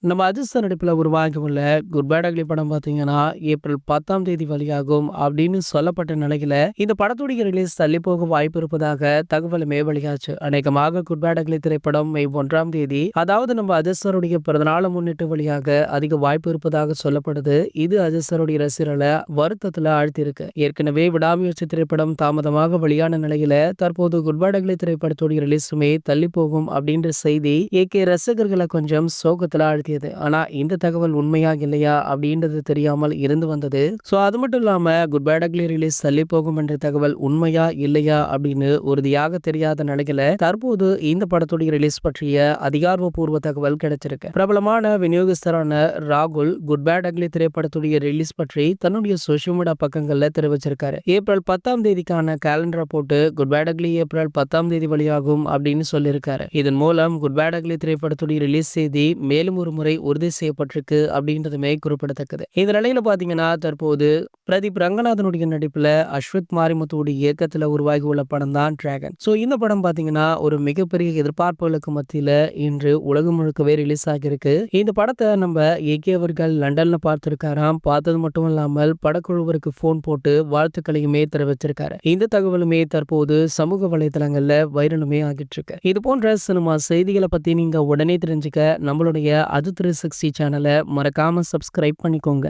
நம்ம அஜித் சார் நடிப்பில உருவாகியுள்ள good bad ugly படம் பார்த்தீங்கன்னா, ஏப்ரல் 10ஆம் தேதி வெளியாகும் அப்படின்னு சொல்லப்பட்ட நிலையில, இந்த படத்துடைய ரிலீஸ் தள்ளி போக வாய்ப்பு இருப்பதாக தகவலுமே வெளியாச்சு. அநேகமாக குட் பேட் அக்லி திரைப்படம் மே 1ஆம் தேதி, அதாவது நம்ம அஜித் சாருடைய பிறந்தநாளை முன்னிட்டு வெளியாக அதிக வாய்ப்பு இருப்பதாக சொல்லப்படுது. இது அஜித் சாருடைய ரசிகர்களை வருத்தத்துல ஆழ்த்தியிருக்கு. ஏற்கனவே விடாமுயற்சி திரைப்படம் தாமதமாக வெளியான நிலையில, தற்போது குட் பேட் அக்லி திரைப்படத்துடைய ரிலீஸுமே தள்ளி போகும் அப்படின்ற செய்தி ரசிகர்களை கொஞ்சம் சோகத்துல ஆழ்த்தியது. ஆனா இந்த தகவல் உண்மையா இல்லையா அப்படின்றது தெரியாமல் இருந்து வந்தது. சோ அது மட்டும் இல்லாம குட் பேட் அக்லி ரிலீஸ் தள்ளி போகும் என்ற தகவல் உண்மையா இல்லையா அப்படின்னு உறுதியாக தெரியாத நிலையில தற்போது இந்த படத்துடைய ரிலீஸ் பற்றிய அதிகாரப்பூர்வ தகவல் கிடைச்சிருக்கு. பிரபலமான விநியோகஸ்தரான ராகுல் குட் பேட் அக்லி திரைப்படத்துடைய ரிலீஸ் பற்றி தன்னுடைய சோசியல் மீடியா பக்கங்கள்ல தெரிவிச்சிருக்காரு. ஏப்ரல் 10ஆம் தேதிக்கான கேலண்டரை போட்டு குட் பேட் அக்லி ஏப்ரல் 10ஆம் தேதி வெளியாகும் அப்படின்னு சொல்லியிருக்காரு. இதன் மூலம் குட் பேட் அக்லி திரைப்படத்துடைய ரிலீஸ் செய்தி மேலும் ஒரு முறை உறுதி செய்யப்பட்டிருக்கு அப்படின்றதுமே குறிப்பிடத்தக்கது. இந்த நிலையில பாத்தீங்கன்னா தற்போது பிரதீப் ரங்கநாதனுடைய நடிப்புல அஸ்வத் மாரிமுத்துடைய இயக்கத்துல உருவாகி உள்ள படம் தான் டிராகன். சோ இந்த படம் பாத்தீங்கன்னா ஒரு மிகப்பெரிய எதிர்பார்ப்புகளுக்கு மத்தியில இன்று உலகம் முழுக்கவே ரிலீஸ் ஆகியிருக்கு. இந்த படத்தை நம்ம இயக்கியவர்கள் லண்டன்ல பார்த்திருக்காராம். பார்த்தது மட்டும் இல்லாமல் படக்குழுவிற்கு போன் போட்டு வாழ்த்துக்களையுமே தெரிவிச்சிருக்காரு. இந்த தகவலுமே தற்போது சமூக வலைதளங்கள்ல வைரலுமே ஆகிட்டு இருக்கு. இது போன்ற சினிமா செய்திகளை பத்தி நீங்க உடனே தெரிஞ்சுக்க நம்மளுடைய அது 360 சேனலை மறக்காம சப்ஸ்கிரைப் பண்ணிக்கோங்க.